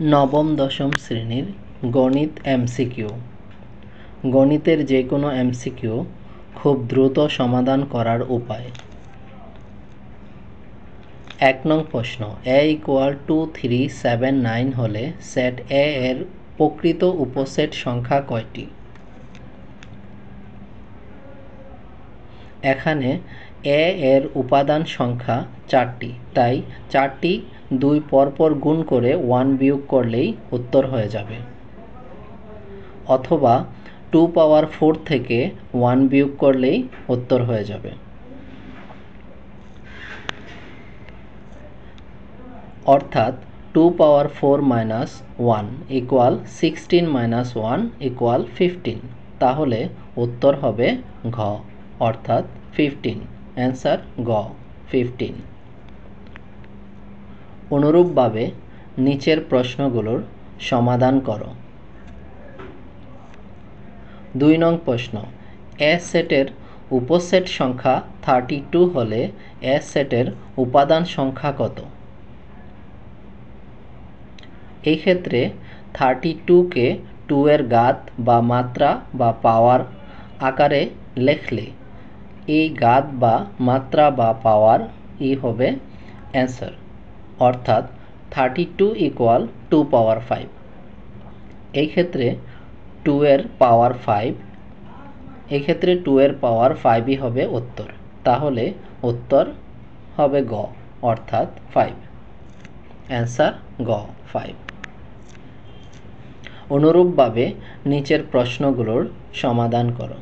নবম দশম শ্রেণীর গণিত এমসিকিউ। গণিতের যে কোনো এমসিকিউ খুব দ্রুত সমাধান করার উপায়। 1 নং প্রশ্ন, a = 2, 3, 7, 9 হলে সেট A এর প্রকৃত উপসেট সংখ্যা কয়টি? এখানে A এর উপাদান সংখ্যা 4টি, তাই 4টি 2 পরপর গুণ করে 1 বিয়োগ করলেই উত্তর হয়ে যাবে। অথবা 2 পাওয়ার 4 থেকে 1 বিয়োগ করলেই উত্তর হয়ে যাবে। অর্থাৎ 2 পাওয়ার 4 মাইনাস 1 ইকুয়াল 16 মাইনাস 1 ইকুয়াল 15। তাহলে উত্তর হবে ঘ, অর্থাৎ 15। অ্যান্সার গ, 15। অনুরূপভাবে নিচের প্রশ্নগুলোর সমাধান করো। 2 নং প্রশ্ন, এ সেটের উপসেট সংখ্যা 32 হলে এ সেটের উপাদান সংখ্যা কত? এই ক্ষেত্রে 32কে 2 এর ঘাত বা মাত্রা বা পাওয়ার আকারে লিখলে এই ঘাত বা মাত্রা বা পাওয়ার হবে অ্যান্সার, অর্থাৎ 32 ইকুয়াল 2 পাওয়ার 5। এই ক্ষেত্রে 2 এর পাওয়ার 5, এই ক্ষেত্রে 2 এর পাওয়ার 5ই হবে উত্তর। তাহলে উত্তর হবে গ, অর্থাৎ 5। অ্যান্সার গ, 5। অনুরূপভাবে নিচের প্রশ্নগুলোর সমাধান করো।